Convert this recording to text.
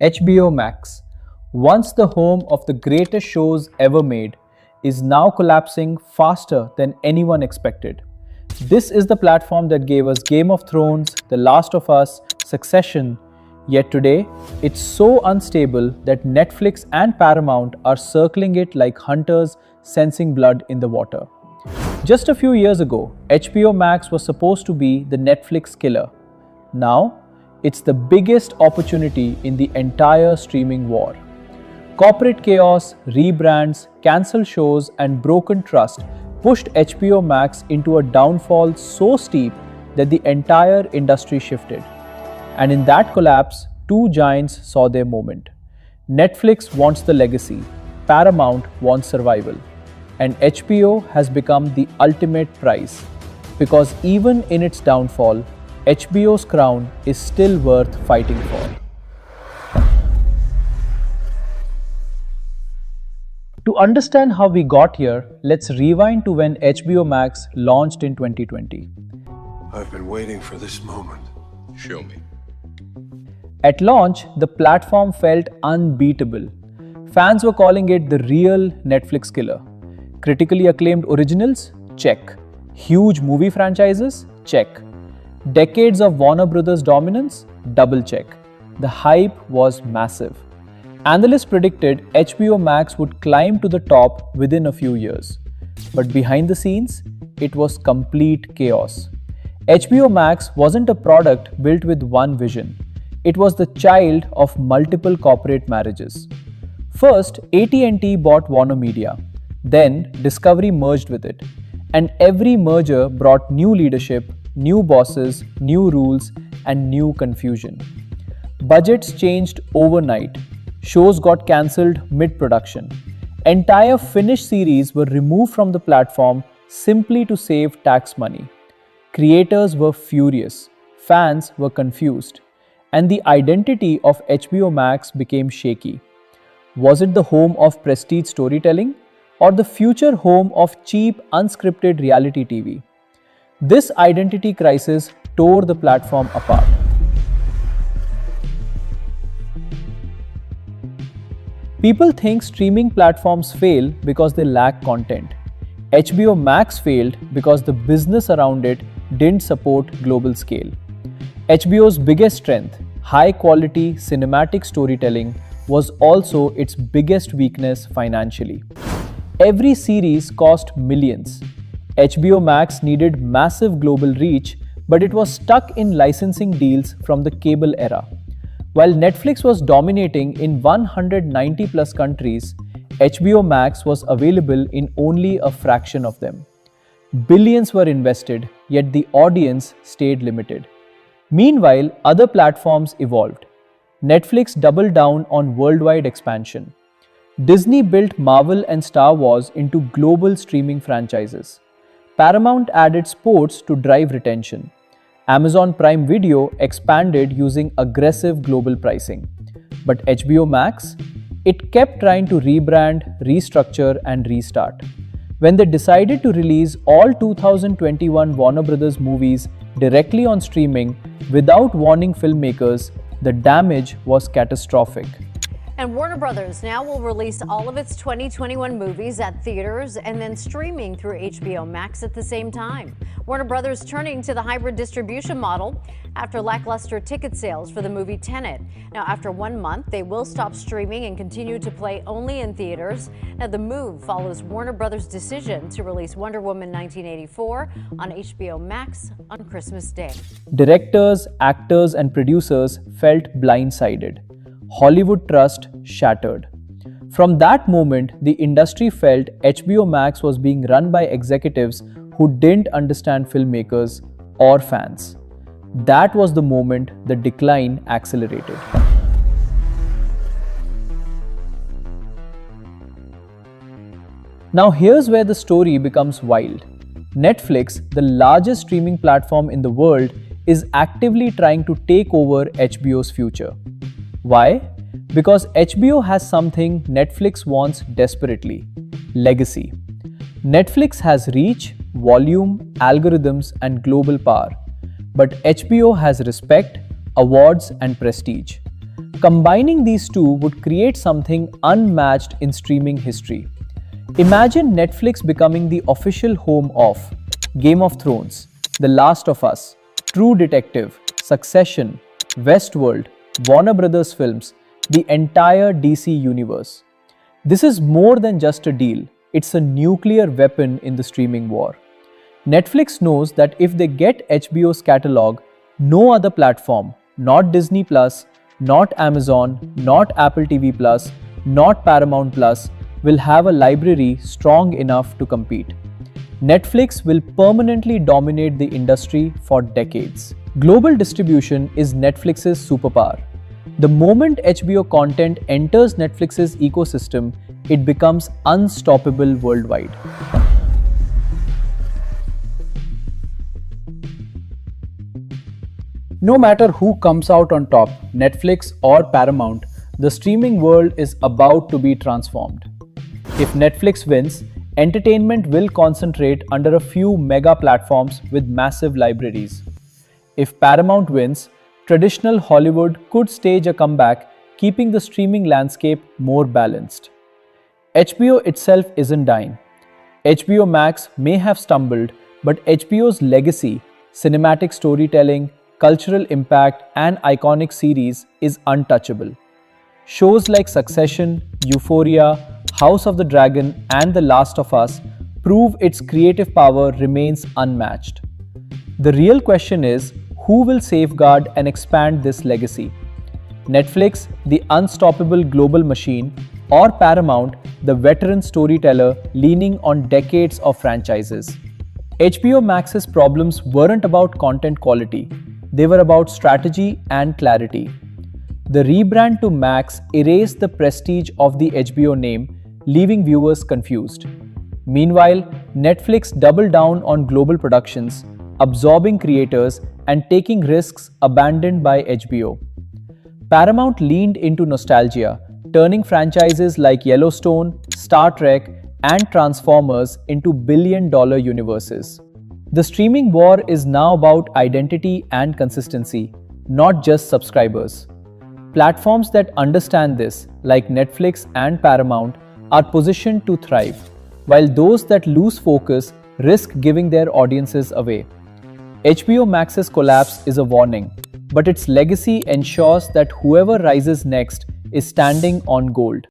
HBO Max, once the home of the greatest shows ever made, is now collapsing faster than anyone expected. This is the platform that gave us Game of Thrones, The Last of Us, Succession, yet today it's so unstable that Netflix and Paramount are circling it like hunters sensing blood in the water. Just a few years ago, HBO Max was supposed to be the Netflix killer. Now, it's the biggest opportunity in the entire streaming war. Corporate chaos, rebrands, cancelled shows, and broken trust pushed HBO Max into a downfall so steep that the entire industry shifted. And in that collapse, two giants saw their moment. Netflix wants the legacy, Paramount wants survival, and HBO has become the ultimate prize. Because even in its downfall, HBO's crown is still worth fighting for. To understand how we got here, let's rewind to when HBO Max launched in 2020. I've been waiting for this moment. Show me. At launch, the platform felt unbeatable. Fans were calling it the real Netflix killer. Critically acclaimed originals? Check. Huge movie franchises? Check. Decades of Warner Brothers dominance? Double check. The hype was massive. Analysts predicted HBO Max would climb to the top within a few years. But behind the scenes, it was complete chaos. HBO Max wasn't a product built with one vision. It was the child of multiple corporate marriages. First, AT&T bought Warner Media. Then, Discovery merged with it. And every merger brought new leadership, new bosses, new rules, and new confusion. Budgets changed overnight. Shows got cancelled mid-production. Entire finished series were removed from the platform simply to save tax money. Creators were furious. Fans were confused. And the identity of HBO Max became shaky. Was it the home of prestige storytelling or the future home of cheap, unscripted reality TV? This identity crisis tore the platform apart. People think streaming platforms fail because they lack content. HBO Max failed because the business around it didn't support global scale. HBO's biggest strength, high-quality cinematic storytelling, was also its biggest weakness financially. Every series cost millions. HBO Max needed massive global reach, but it was stuck in licensing deals from the cable era. While Netflix was dominating in 190 plus countries, HBO Max was available in only a fraction of them. Billions were invested, yet the audience stayed limited. Meanwhile, other platforms evolved. Netflix doubled down on worldwide expansion. Disney built Marvel and Star Wars into global streaming franchises. Paramount added sports to drive retention. Amazon Prime Video expanded using aggressive global pricing. But HBO Max? It kept trying to rebrand, restructure, and restart. When they decided to release all 2021 Warner Brothers movies directly on streaming without warning filmmakers, the damage was catastrophic. And Warner Brothers now will release all of its 2021 movies at theaters and then streaming through HBO Max at the same time. Warner Brothers turning to the hybrid distribution model after lackluster ticket sales for the movie Tenet. Now, after 1 month, they will stop streaming and continue to play only in theaters. Now, the move follows Warner Brothers' decision to release Wonder Woman 1984 on HBO Max on Christmas Day. Directors, actors, and producers felt blindsided. Hollywood trust shattered. From that moment, the industry felt HBO Max was being run by executives who didn't understand filmmakers or fans. That was the moment the decline accelerated. Now here's where the story becomes wild. Netflix, the largest streaming platform in the world, is actively trying to take over HBO's future. Why? Because HBO has something Netflix wants desperately: legacy. Netflix has reach, volume, algorithms, and global power. But HBO has respect, awards, and prestige. Combining these two would create something unmatched in streaming history. Imagine Netflix becoming the official home of Game of Thrones, The Last of Us, True Detective, Succession, Westworld, Warner Brothers films, the entire DC universe. This is more than just a deal, it's a nuclear weapon in the streaming war. Netflix knows that if they get HBO's catalog, no other platform, not Disney Plus, not Amazon, not Apple TV Plus, not Paramount Plus, will have a library strong enough to compete. Netflix will permanently dominate the industry for decades. Global distribution is Netflix's superpower. The moment HBO content enters Netflix's ecosystem, it becomes unstoppable worldwide. No matter who comes out on top, Netflix or Paramount, the streaming world is about to be transformed. If Netflix wins, entertainment will concentrate under a few mega platforms with massive libraries. If Paramount wins, traditional Hollywood could stage a comeback, keeping the streaming landscape more balanced. HBO itself isn't dying. HBO Max may have stumbled, but HBO's legacy, cinematic storytelling, cultural impact, and iconic series is untouchable. Shows like Succession, Euphoria, House of the Dragon, and The Last of Us prove its creative power remains unmatched. The real question is, who will safeguard and expand this legacy? Netflix, the unstoppable global machine, or Paramount, the veteran storyteller leaning on decades of franchises? HBO Max's problems weren't about content quality, they were about strategy and clarity. The rebrand to Max erased the prestige of the HBO name, leaving viewers confused. Meanwhile, Netflix doubled down on global productions, absorbing creators and taking risks abandoned by HBO. Paramount leaned into nostalgia, turning franchises like Yellowstone, Star Trek, and Transformers into billion-dollar universes. The streaming war is now about identity and consistency, not just subscribers. Platforms that understand this, like Netflix and Paramount, are positioned to thrive, while those that lose focus risk giving their audiences away. HBO Max's collapse is a warning, but its legacy ensures that whoever rises next is standing on gold.